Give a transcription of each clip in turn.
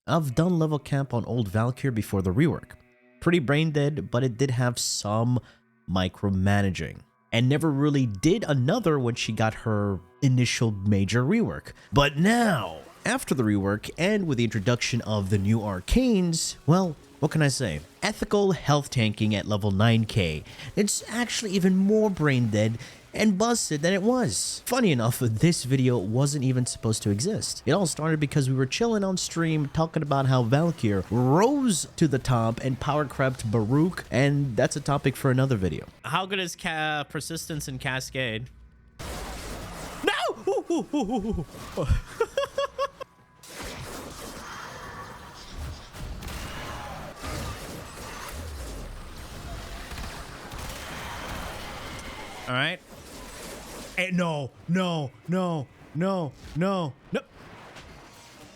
I've done level cap on old Valkyr before the rework. Pretty brain dead, but it did have some micromanaging. And never really did another when she got her initial major rework. But now, after the rework and with the introduction of the new Arcanes, well, what can I say? Ethical health tanking at level 9k. It's actually even more brain dead and busted than it was. Funny enough, this video wasn't even supposed to exist. It all started because we were chilling on stream talking about how Valkyr rose to the top and power crept Baruch, and that's a topic for another video. How good is Persistence and Cascade? No! All right. Hey, no.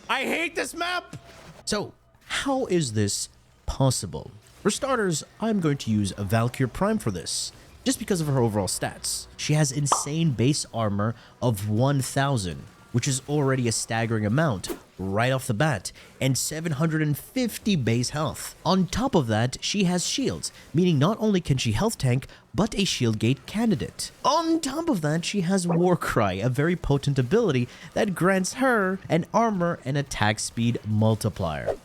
I hate this map. So, how is this possible? For starters, I'm going to use a Valkyr Prime for this, just because of her overall stats. She has insane base armor of 1000, which is already a staggering amount right off the bat, and 750 base health. On top of that, she has shields, meaning not only can she health tank, but a shield gate candidate. On top of that, she has Warcry, a very potent ability that grants her an armor and attack speed multiplier.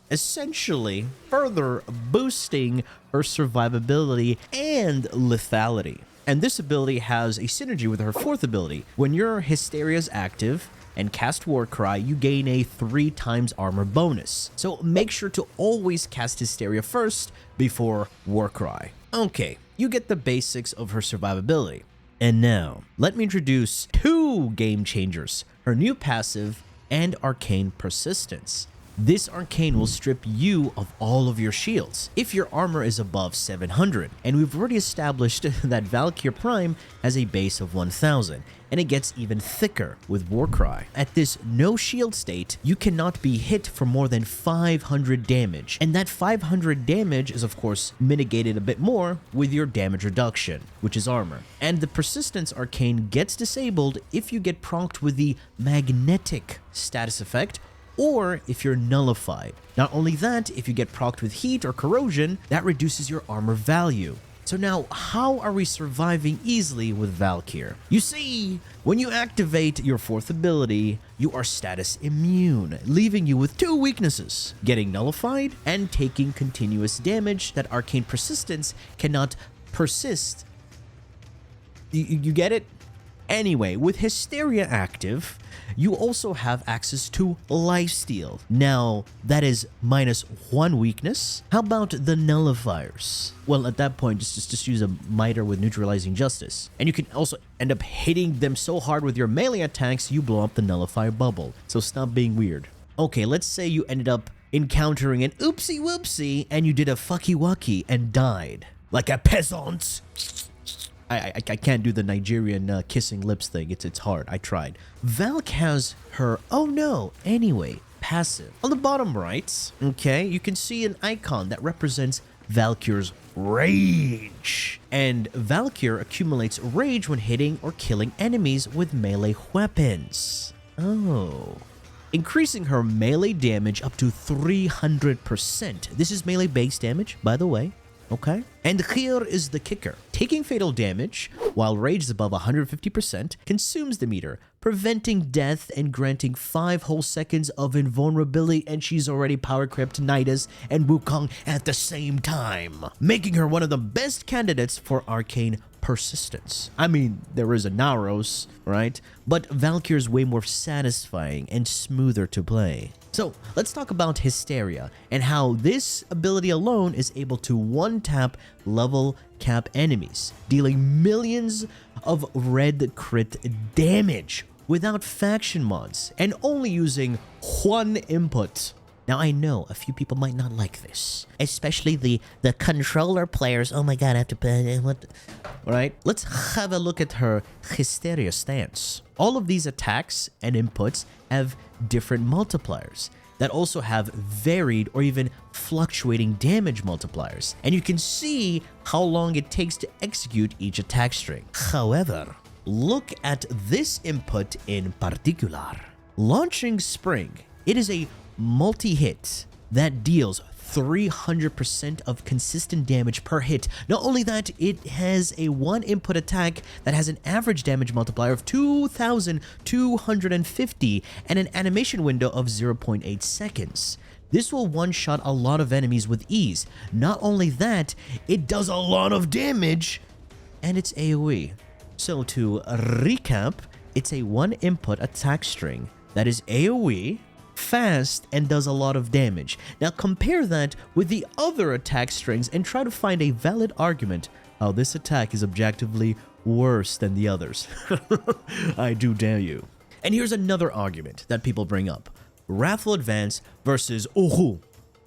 Essentially, further boosting her survivability and lethality. And this ability has a synergy with her fourth ability. When your Hysteria is active and cast Warcry, you gain a 3 times armor bonus. So make sure to always cast Hysteria first before Warcry. Okay, you get the basics of her survivability. And now, let me introduce 2 game changers, her new passive and Arcane Persistence. This Arcane will strip you of all of your shields if your armor is above 700, and we've already established that Valkyr Prime has a base of 1000, and it gets even thicker with Warcry. At this no shield state, you cannot be hit for more than 500 damage, and that 500 damage is of course mitigated a bit more with your damage reduction, which is armor. And the Persistence Arcane gets disabled if you get procced with the magnetic status effect, or if you're nullified. Not only that, if you get procced with heat or corrosion, that reduces your armor value. So now, how are we surviving easily with Valkyr? You see, when you activate your fourth ability, you are status immune, leaving you with 2 weaknesses: getting nullified and taking continuous damage that Arcane Persistence cannot persist. You get it? Anyway, with Hysteria active, you also have access to lifesteal. Now, that is -1 weakness. How about the Nullifiers? Well, at that point, just use a Mitre with neutralizing justice. And you can also end up hitting them so hard with your melee attacks, you blow up the Nullifier bubble. So stop being weird. Okay, let's say you ended up encountering an oopsie whoopsie and you did a fucky wucky and died. Like a peasant. I can't do the Nigerian kissing lips thing. It's hard. I tried. Valk has her, oh no, anyway, passive. On the bottom right, okay, you can see an icon that represents Valkyr's rage. And Valkyr accumulates rage when hitting or killing enemies with melee weapons. Oh. Increasing her melee damage up to 300%. This is melee base damage, by the way. Okay? And here is the kicker. Taking fatal damage, while rage is above 150%, consumes the meter, preventing death and granting 5 whole seconds of invulnerability, and she's already power crept Nidus and Wukong at the same time, making her one of the best candidates for Arcane Persistence. I mean, there is a Naros, right? But Valkyr's way more satisfying and smoother to play. So let's talk about Hysteria and how this ability alone is able to one-tap level cap enemies, dealing millions of red crit damage without faction mods and only using 1 input. Now, I know a few people might not like this, especially the controller players. Oh my god, I have to play. What? Alright, let's have a look at her Hysteria stance. All of these attacks and inputs have different multipliers that also have varied or even fluctuating damage multipliers, and you can see how long it takes to execute each attack string. However, look at this input in particular. Launching Spring. It is a multi-hit that deals 300% of consistent damage per hit. Not only that, it has a one input attack that has an average damage multiplier of 2,250 and an animation window of 0.8 seconds. This will one-shot a lot of enemies with ease. Not only that, it does a lot of damage, and it's AoE. So to recap, it's a one input attack string that is AoE, fast, and does a lot of damage. Now compare that with the other attack strings and try to find a valid argument how this attack is objectively worse than the others. I do dare you. And here's another argument that people bring up. Wrathful Advance versus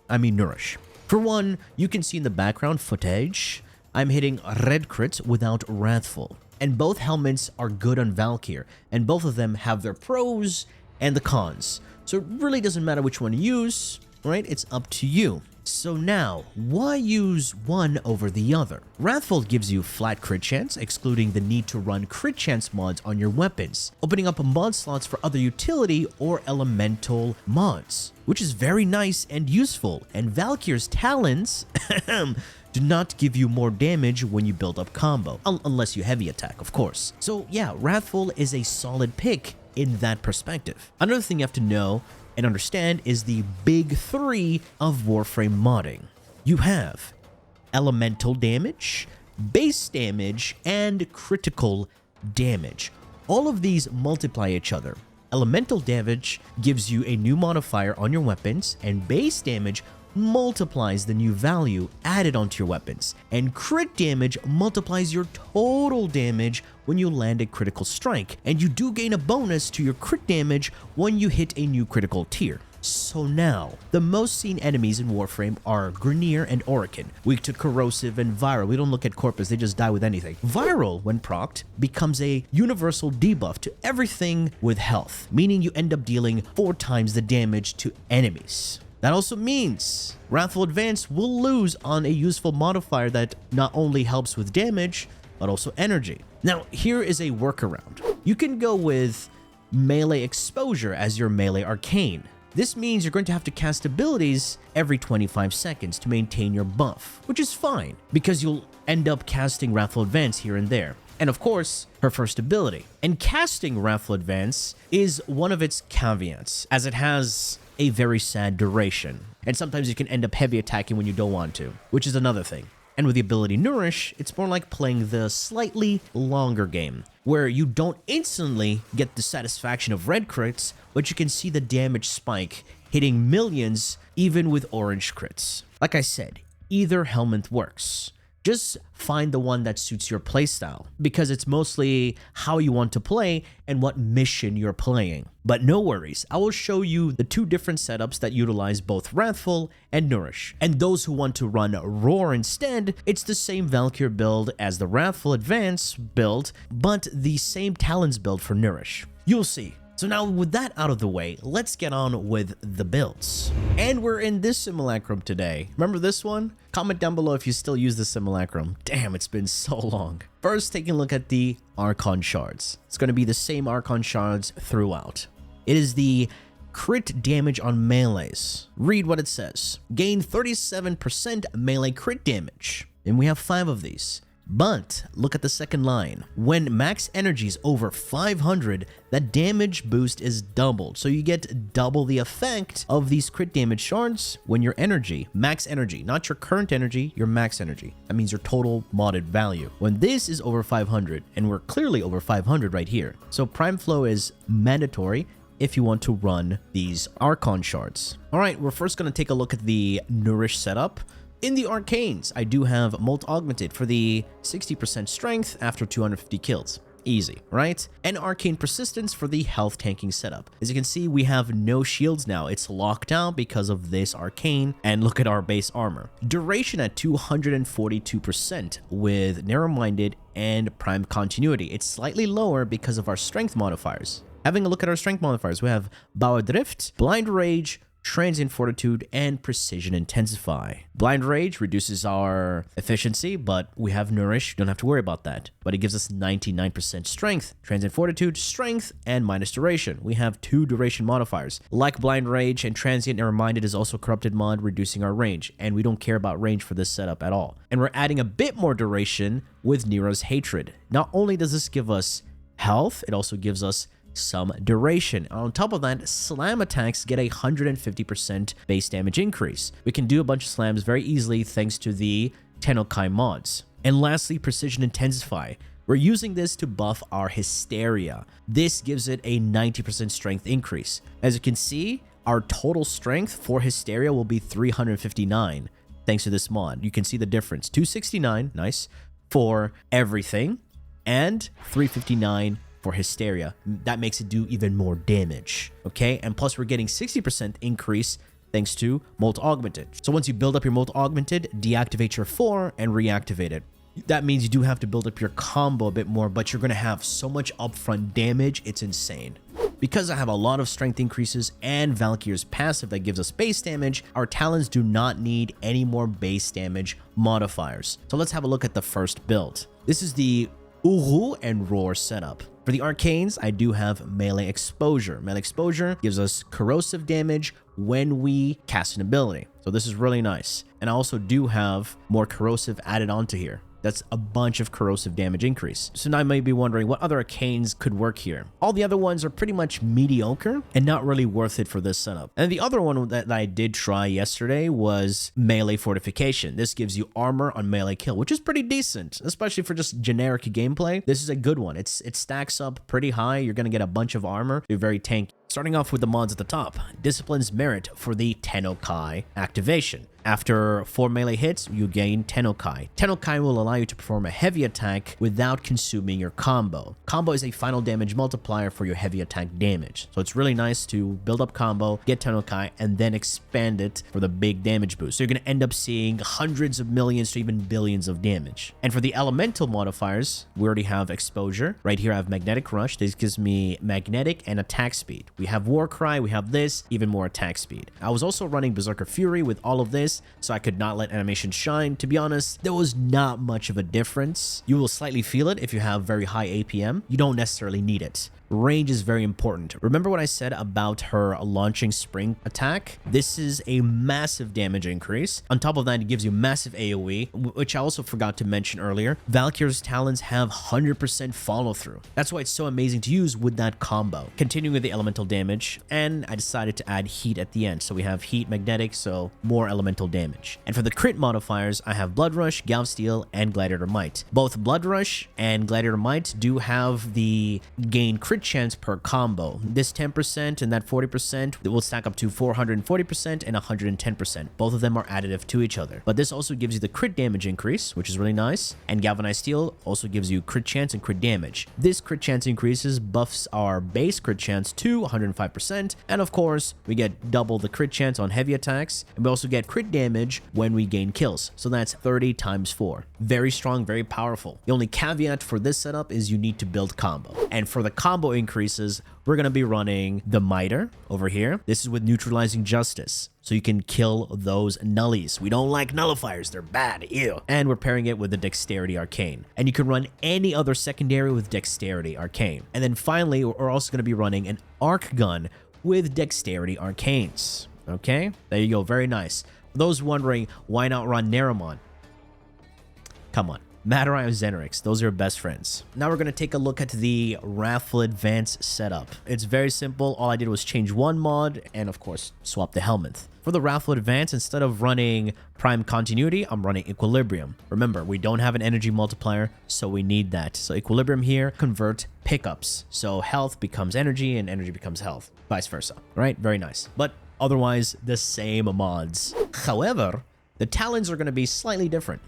Nourish. For one, you can see in the background footage, I'm hitting red crits without Wrathful. And both helmets are good on Valkyr, and both of them have their pros and the cons. So it really doesn't matter which one you use, right? It's up to you. So now, why use one over the other? Wrathful gives you flat crit chance, excluding the need to run crit chance mods on your weapons, opening up mod slots for other utility or elemental mods, which is very nice and useful. And Valkyr's Talons do not give you more damage when you build up combo, unless you heavy attack, of course. So yeah, Wrathful is a solid pick in that perspective. Another thing you have to know and understand is the big three of Warframe modding. You have elemental damage, base damage, and critical damage. All of these multiply each other. Elemental damage gives you a new modifier on your weapons, and base damage multiplies the new value added onto your weapons, and crit damage multiplies your total damage when you land a critical strike, and you do gain a bonus to your crit damage when you hit a new critical tier. So now, the most seen enemies in Warframe are Grineer and Arcane, weak to corrosive and viral. We don't look at corpus, they just die with anything. Viral, when procced, becomes a universal debuff to everything with health, meaning you end up dealing 4 times the damage to enemies. That also means Wrathful Advance will lose on a useful modifier that not only helps with damage, but also energy. Now, here is a workaround. You can go with melee exposure as your melee arcane. This means you're going to have to cast abilities every 25 seconds to maintain your buff, which is fine, because you'll end up casting Wrathful Advance here and there. And of course, her first ability. And casting Wrathful Advance is one of its caveats, as it has a very sad duration, and sometimes you can end up heavy attacking when you don't want to, which is another thing. And with the ability Nourish, it's more like playing the slightly longer game, where you don't instantly get the satisfaction of red crits, but you can see the damage spike, hitting millions even with orange crits. Like I said, either helmet works. Just find the one that suits your playstyle, because it's mostly how you want to play and what mission you're playing. But no worries, I will show you the 2 different setups that utilize both Wrathful and Nourish. And those who want to run Roar instead, it's the same Valkyr build as the Wrathful Advance build, but the same Talons build for Nourish. You'll see. So now with that out of the way, let's get on with the builds. And we're in this simulacrum today. Remember this one? Comment down below if you still use the simulacrum. Damn, it's been so long. First, taking a look at the Arcane Shards. It's going to be the same Arcane Shards throughout. It is the crit damage on melees. Read what it says. Gain 37% melee crit damage. And we have 5 of these. But look at the second line. When max energy is over 500, that damage boost is doubled. So you get double the effect of these crit damage shards when your energy, max energy, not your current energy, your max energy. That means your total modded value. When this is over 500, and we're clearly over 500 right here. So Prime Flow is mandatory if you want to run these Arcane Shards. All right, we're first going to take a look at the Nourish setup. In the Arcanes, I do have Molt Augmented for the 60% strength after 250 kills. Easy, right? And Arcane Persistence for the health tanking setup. As you can see, we have no shields now. It's locked out because of this Arcane, and look at our base armor. Duration at 242% with Narrow-Minded and Prime Continuity. It's slightly lower because of our strength modifiers. Having a look at our strength modifiers, we have Bow Drift, Blind Rage, Transient Fortitude, and Precision Intensify. Blind Rage reduces our efficiency, but we have Nourish. You don't have to worry about that. But it gives us 99% strength, Transient Fortitude, strength, and minus duration. We have 2 duration modifiers. Like Blind Rage and Transient, and Reminded is also Corrupted mod, reducing our range. And we don't care about range for this setup at all. And we're adding a bit more duration with Nero's Hatred. Not only does this give us health, it also gives us some duration. On top of that, slam attacks get a 150% base damage increase. We can do a bunch of slams very easily thanks to the Tennokai mods. And lastly, Precision Intensify. We're using this to buff our Hysteria. This gives it a 90% strength increase. As you can see, our total strength for Hysteria will be 359 thanks to this mod. You can see the difference. 269, nice, for everything, and 359 for Hysteria. That makes it do even more damage, okay? And plus, we're getting 60% increase thanks to Molt Augmented. So once you build up your Molt Augmented, deactivate your 4 and reactivate it. That means you do have to build up your combo a bit more, but you're going to have so much upfront damage, it's insane. Because I have a lot of strength increases and Valkyr's passive that gives us base damage, our talons do not need any more base damage modifiers. So let's have a look at the first build. This is the Uru and Roar setup. For the Arcanes, I do have Melee Exposure. Melee Exposure gives us corrosive damage when we cast an ability. So this is really nice. And I also do have more corrosive added onto here. That's a bunch of corrosive damage increase. So now you may be wondering what other Arcanes could work here. All the other ones are pretty much mediocre and not really worth it for this setup. And the other one that I did try yesterday was Melee Fortification. This gives you armor on melee kill, which is pretty decent, especially for just generic gameplay. This is a good one. It stacks up pretty high. You're going to get a bunch of armor. You're very tanky. Starting off with the mods at the top. Discipline's Merit for the Tennokai activation. After 4 melee hits, you gain Tennokai. Tennokai will allow you to perform a heavy attack without consuming your combo. Combo is a final damage multiplier for your heavy attack damage. So it's really nice to build up combo, get Tennokai, and then expand it for the big damage boost. So you're going to end up seeing hundreds of millions to even billions of damage. And for the elemental modifiers, we already have Exposure. Right here I have Magnetic Rush. This gives me magnetic and attack speed. We have Warcry, we have this, even more attack speed. I was also running Berserker Fury with all of this, so I could not let animation shine. To be honest, there was not much of a difference. You will slightly feel it if you have very high APM. You don't necessarily need it. Range is very important. Remember what I said about her launching spring attack? This is a massive damage increase. On top of that, it gives you massive AoE, which I also forgot to mention earlier. Valkyr's talons have 100% follow through. That's why it's so amazing to use with that combo. Continuing with the elemental damage, and I decided to add heat at the end. So we have heat, magnetic, so more elemental damage. And for the crit modifiers, I have Blood Rush, Galv Steel, and Gladiator Might. Both Blood Rush and Gladiator Might do have the gain crit chance per combo. This 10% and that 40% will stack up to 440% and 110%. Both of them are additive to each other. But this also gives you the crit damage increase, which is really nice. And Galvanized Steel also gives you crit chance and crit damage. This crit chance increases buffs our base crit chance to 105%. And of course, we get double the crit chance on heavy attacks. And we also get crit damage when we gain kills. So that's 30 times 4. Very strong, very powerful. The only caveat for this setup is you need to build combo. And for the combo increases, we're going to be running the Miter over here. This is with Neutralizing Justice, so you can kill those nullies. We don't like nullifiers, they're bad, ew. And we're pairing it with the Dexterity Arcane. And you can run any other secondary with Dexterity Arcane. And then finally, we're also going to be running an Arc Gun with Dexterity Arcanes. Okay, there you go, very nice. For those wondering, why not run Neramon? Come on. Matarai or Xenrix, those are your best friends. Now we're going to take a look at the Wrathful Advance setup. It's very simple. All I did was change one mod and, of course, swap the helmet. For the Wrathful Advance, instead of running Prime Continuity, I'm running Equilibrium. Remember, we don't have an energy multiplier, so we need that. So Equilibrium here, convert pickups. So health becomes energy and energy becomes health. Vice versa, right? Very nice. But otherwise, the same mods. However, the talons are going to be slightly different.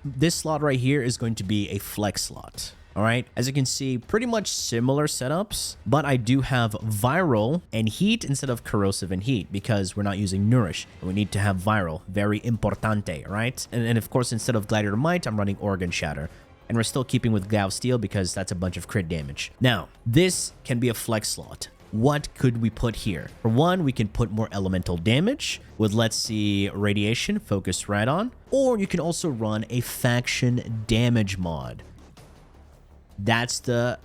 This slot right here is going to be a flex slot. All right, as you can see, pretty much similar setups, but I do have viral and heat instead of corrosive and heat because we're not using Nourish. We need to have viral, very importante, right? And of course, instead of Gladiator Might, I'm running Organ Shatter. And we're still keeping with Galv Steel because that's a bunch of crit damage. Now, this can be a flex slot. what could we put here? For one, we can put more elemental damage with, let's see, radiation, focus right on. Or you can also run a faction damage mod. That's the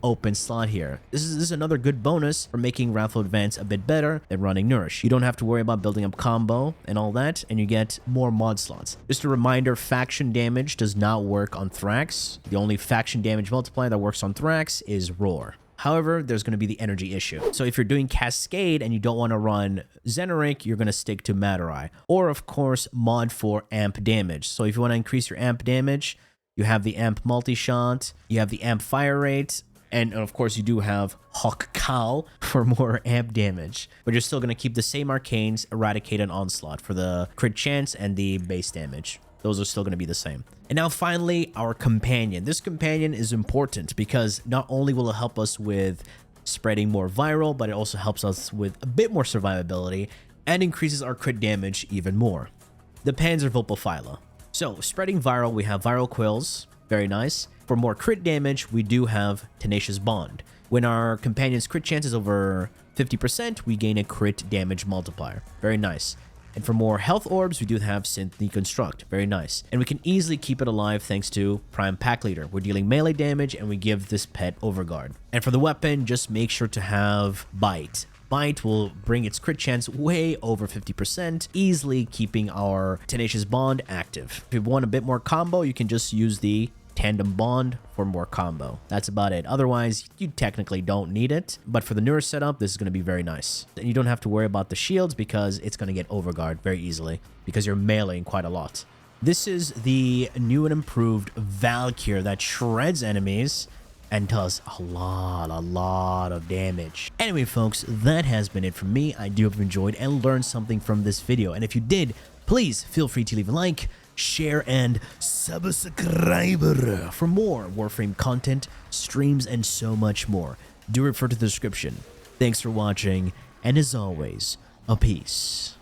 open slot here. This is another good bonus for making Wrathful Advance a bit better than running Nourish. You don't have to worry about building up combo and all that, and you get more mod slots. Just a reminder, faction damage does not work on Thrax. The only faction damage multiplier that works on Thrax is Roar. However, there's going to be the energy issue. So if you're doing Cascade and you don't want to run Xenoric, you're going to stick to Maturai. Or, of course, mod for amp damage. So if you want to increase your amp damage, you have the amp multi-shot, you have the amp fire rate, and of course you do have Hawk Cowl for more amp damage. But you're still going to keep the same arcanes, Eradicate and Onslaught for the crit chance and the base damage. Those are still going to be the same. And now finally, our companion. This companion is important because not only will it help us with spreading more viral, but it also helps us with a bit more survivability and increases our crit damage even more. The Panzervulpaphyla. So spreading viral, we have Viral Quills. Very nice. For more crit damage, we do have Tenacious Bond. When our companion's crit chance is over 50%, we gain a crit damage multiplier. Very nice. And for more health orbs, we do have Synth Deconstruct. Very nice. And we can easily keep it alive thanks to Prime Pack Leader. We're dealing melee damage and we give this pet Overguard. And for the weapon, just make sure to have Bite. Bite will bring its crit chance way over 50%, easily keeping our Tenacious Bond active. If you want a bit more combo, you can just use the Tandem Bond for more combo. That's about it. Otherwise, you technically don't need it. But for the Nourish setup, this is going to be very nice. And you don't have to worry about the shields because it's going to get Overguard very easily because you're meleeing quite a lot. This is the new and improved Valkyr that shreds enemies and does a lot of damage. Anyway, folks, that has been it from me. I do hope you enjoyed and learned something from this video. And if you did, please feel free to leave a like, share, and subscribe for more Warframe content, streams, and so much more. Do refer to the description. Thanks for watching, and as always, a peace.